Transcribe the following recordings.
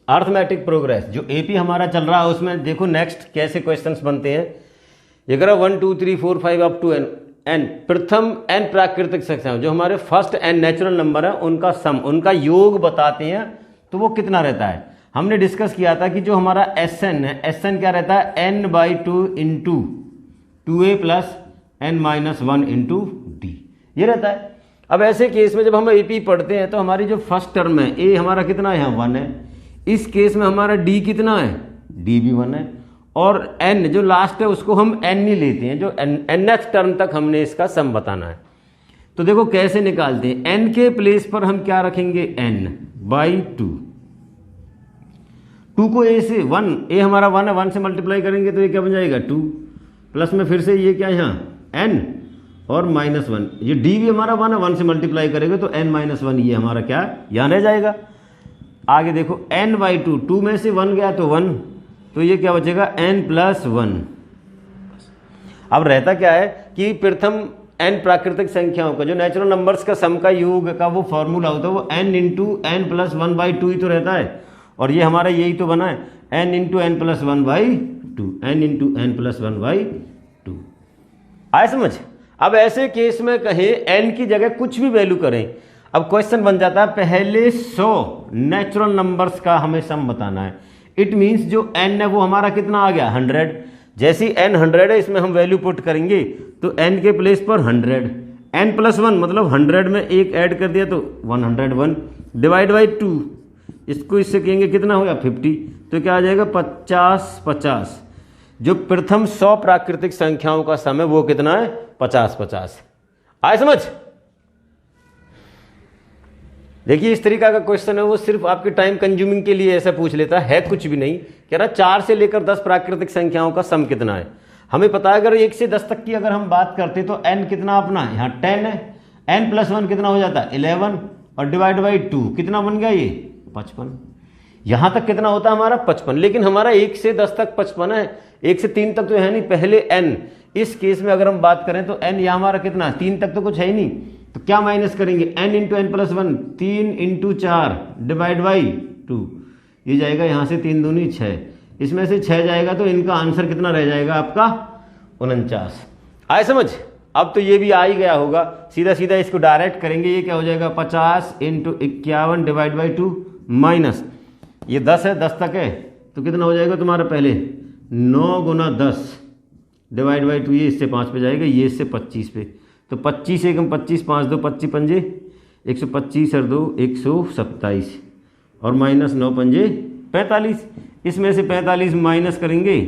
Arithmetic progress जो AP हमारा चल रहा है उसमें देखो नेक्स्ट कैसे क्वेश्चंस बनते हैं। ये करा 1 2 3 4 5 अप टू एन प्रथम एन प्राकृतिक संख्या जो हमारे फर्स्ट एन नेचुरल नंबर है उनका सम उनका योग बताते हैं तो वो कितना रहता है। हमने डिस्कस किया था कि जो हमारा एस एन है एस एन क्या रहता है n/2 into 2a plus n-1 into D ये रहता है। अब ऐसे केस में जब हम एपी पढ़ते हैं तो हमारी जो फर्स्ट टर्म है ए हमारा कितना है यहाँ 1 है, इस केस में हमारा डी कितना है डी भी 1 है और एन जो लास्ट है उसको हम एन ही लेते हैं जो nth टर्म तक हमने इसका सम बताना है। तो देखो कैसे निकालते हैं, एन के प्लेस पर हम क्या रखेंगे n/2 2 को ए से 1 ए हमारा 1 है 1 से मल्टीप्लाई करेंगे तो ये क्या बन जाएगा 2 प्लस में फिर से ये क्या यहाँ n और -1 ये डी भी हमारा 1 है 1 से मल्टीप्लाई करेंगे तो n-1 ये हमारा क्या यहाँ रह जाएगा। आगे देखो n/2 2 में से 1 गया तो 1 तो ये क्या बचेगा n+1। अब रहता क्या है कि प्रथम n प्राकृतिक संख्याओं का जो नेचुरल नंबर्स का सम का योग का वो फॉर्मूला होता है वो n इंटू n+1/2 ही तो रहता है और ये हमारा यही तो बना है n into n+1/2 n into n+1/2 आए समझ। अब ऐसे केस में कहें n की जगह कुछ भी वैल्यू करें, अब क्वेश्चन बन जाता है पहले 100 नेचुरल नंबर्स का हमें सम बताना है। इट मीन्स जो n है वो हमारा कितना आ गया 100, जैसी n 100 है इसमें हम वैल्यू पुट करेंगे तो n के प्लेस पर 100 n+1 मतलब 100 में एक ऐड कर दिया तो 101 डिवाइड बाई 2 इसको इससे कहेंगे कितना होगा 50 तो क्या आ जाएगा 50 जो प्रथम 100 प्राकृतिक संख्याओं का सम है वो कितना है 50 आए समझ। देखिए इस तरीका का क्वेश्चन है वो सिर्फ आपके टाइम कंज्यूमिंग के लिए ऐसा पूछ लेता है कुछ भी नहीं। कह रहा 4 से लेकर 10 प्राकृतिक संख्याओं का सम कितना है। हमें पता है अगर 1 से 10 तक की अगर हम बात करते तो n कितना अपना है यहाँ 10 है n+1 कितना हो जाता है 11 और डिवाइड बाई 2 कितना बन गया ये 55। यहाँ तक कितना होता है हमारा 55 लेकिन हमारा 1 से 10 तक 55 है 1 से 3 तक तो है नहीं पहले n। इस केस में अगर हम बात करें तो n यहाँ हमारा कितना है 3 तक तो कुछ है ही नहीं तो क्या माइनस करेंगे n into n+1 3 into 4 divide by 2 ये जाएगा यहाँ से 3 दूनी 6 इसमें से 6 जाएगा तो इनका आंसर कितना रह जाएगा आपका 49 आए समझ। अब तो ये भी आ ही गया होगा सीधा सीधा इसको डायरेक्ट करेंगे ये क्या हो जाएगा 50 इंटू 51 डिवाइड बाई 2 माइनस ये 10 है 10 तक है तो कितना हो जाएगा तुम्हारा पहले 9 गुना 10 डिवाइड बाई 2 ये इससे 5 पे जाएगा ये इससे 25 पे तो 25 एकम 25 5 2 25 पंजे 125 और 2 127 और माइनस 9 पंजे 45 इसमें से 45 माइनस करेंगे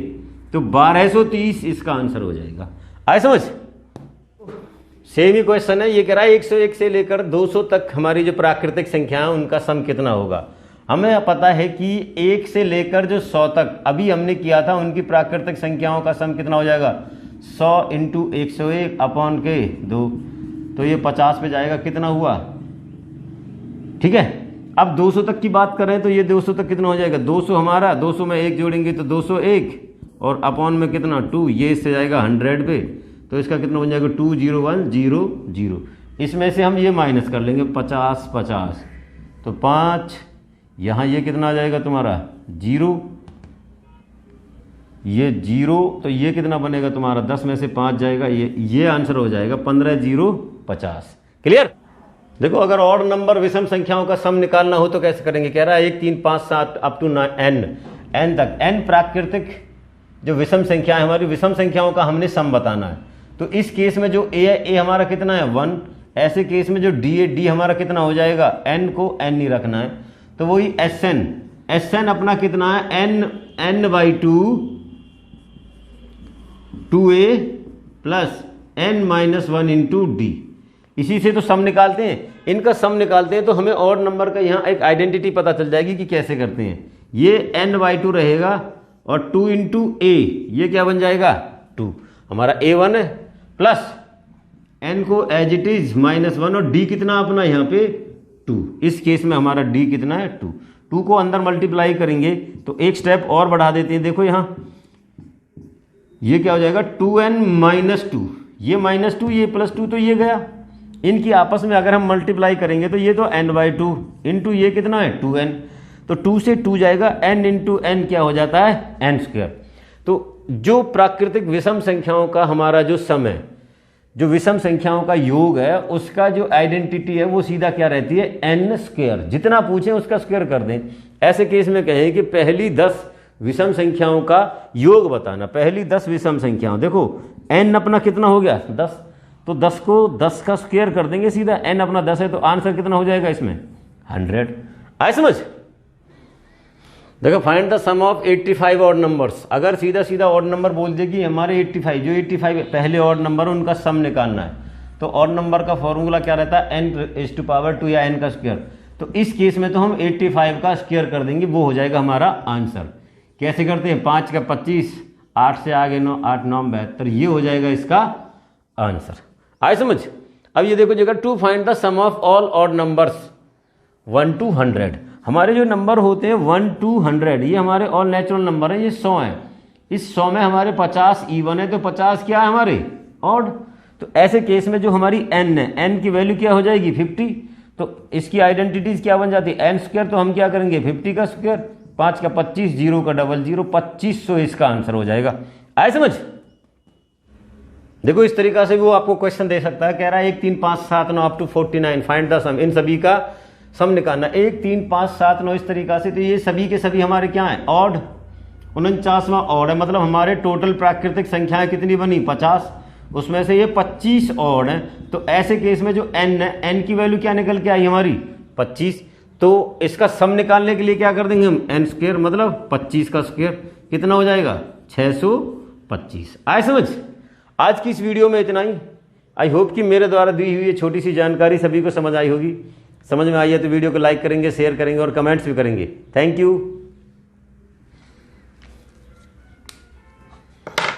तो 1230 इसका आंसर हो जाएगा। आए समझ। सेम ही क्वेश्चन है ये कह रहा है 101 से लेकर 200 तक हमारी जो प्राकृतिक संख्या है उनका सम कितना होगा। हमें पता है कि 1 से लेकर जो 100 तक अभी हमने किया था उनकी प्राकृतिक संख्याओं का सम कितना हो जाएगा 100 इंटू 101 अपॉन के 2 तो ये 50 पे जाएगा कितना हुआ ठीक है। अब 200 तक की बात करें तो ये 200 तक कितना हो जाएगा 200 हमारा 200 में 1 जोड़ेंगे तो 201 और अपॉन में कितना 2 ये इससे जाएगा 100 पे तो इसका कितना बन जाएगा 20100 इसमें से हम ये माइनस कर लेंगे 50 तो 5 यहाँ ये कितना आ जाएगा तुम्हारा 0 ये 0 तो ये कितना बनेगा तुम्हारा 10 में से 5 जाएगा ये आंसर हो जाएगा 15 क्लियर। देखो अगर ऑड नंबर विषम संख्याओं का सम निकालना हो तो कैसे करेंगे। कह रहा है 1 3 5 7 अप टू n तक n प्राकृतिक जो विषम संख्या है हमारी विषम संख्याओं का हमने सम बताना है। तो इस केस में जो a है a हमारा कितना है 1 ऐसे केस में जो d है d हमारा कितना हो जाएगा n को n ही रखना है तो वही sn अपना कितना है n/2 2a plus n-1 into D. इसी से तो सम निकालते हैं इनका सम निकालते हैं तो हमें और नंबर का यहाँ एक आइडेंटिटी पता चल जाएगी कि कैसे करते हैं। ये n/2 रहेगा और 2 इंटू ए ये क्या बन जाएगा 2 हमारा a1 है प्लस n को एज इट इज -1 और d कितना अपना यहाँ पे 2। इस केस में हमारा d कितना है 2 को अंदर मल्टीप्लाई करेंगे तो एक स्टेप और बढ़ा देते हैं। देखो यहाँ ये क्या हो जाएगा 2n-2 ये -2 ये +2 तो ये गया इनकी आपस में अगर हम मल्टीप्लाई करेंगे तो ये तो n/2 इंटू ये कितना है 2n तो 2 से 2 जाएगा, n इंटू एन क्या हो जाता है, n स्क्वायर। तो जो प्राकृतिक विषम संख्याओं का हमारा जो सम है, जो विषम संख्याओं का योग है, उसका जो आइडेंटिटी है वो सीधा क्या रहती है, n स्क्वायर। जितना पूछें उसका स्क्वायर कर दें। ऐसे केस में कहें कि पहली 10 विषम संख्याओं का योग बताना, पहली 10 विषम संख्याओं, देखो n अपना कितना हो गया 10, तो 10 को 10 का स्क्वायर कर देंगे सीधा, n अपना 10 है तो आंसर कितना हो जाएगा इसमें 100। आए समझ? देखो find the sum of 85 odd numbers. अगर सीधा सीधा ऑड नंबर बोल देगी हमारे 85, जो 85 पहले ऑड नंबर उनका सम निकालना है, तो ऑड नंबर का फॉर्मूला क्या रहता है, n⁻2 या n का स्क्वायर। तो इस केस में तो हम 85 का स्क्वायर कर देंगे, वो हो जाएगा हमारा आंसर। कैसे करते हैं, 5 का 25, 8 से आगे 9, 8 9 72, ये हो जाएगा इसका आंसर। आए समझ? अब ये देखो जगह to find the sum of all odd numbers 1 to 100। हमारे जो नंबर होते हैं 1 to 100, ये हमारे ऑल नेचुरल नंबर है, ये 100 है। इस 100 में हमारे 50 इवन है, तो 50 क्या है हमारे ऑड। तो ऐसे केस में जो हमारी n है, n की वैल्यू क्या हो जाएगी 50। तो इसकी आइडेंटिटीज क्या बन जाती है, n स्क्वायर। तो हम क्या करेंगे 50 का स्क्वायर, 5 का 25, 0 का 00, 2500 इसका आंसर हो जाएगा। आए समझ? देखो इस तरीका से वो आपको क्वेश्चन दे सकता है, कह रहा है 1 3 5 7 9 अप टू 49 फाइंड द सम। इन सभी का सम निकालना, 1 3 5 7 9 इस तरीका से। तो ये सभी के सभी हमारे क्या है, ऑड। 49वां ऑड है, मतलब हमारे टोटल प्राकृतिक संख्याएं कितनी बनी 50, उसमें से ये 25 ऑड है। तो ऐसे केस में जो n है, n की वैल्यू क्या निकल के आई हमारी 25। तो इसका सम निकालने के लिए क्या कर देंगे हम, n स्क्वायर, मतलब 25 का स्क्वायर कितना हो जाएगा 625। आए समझ? आज की इस वीडियो में इतना ही। आई होप कि मेरे द्वारा दी हुई ये छोटी सी जानकारी सभी को समझ आई होगी। समझ में आई है तो वीडियो को लाइक करेंगे, शेयर करेंगे और कमेंट्स भी करेंगे। Thank you.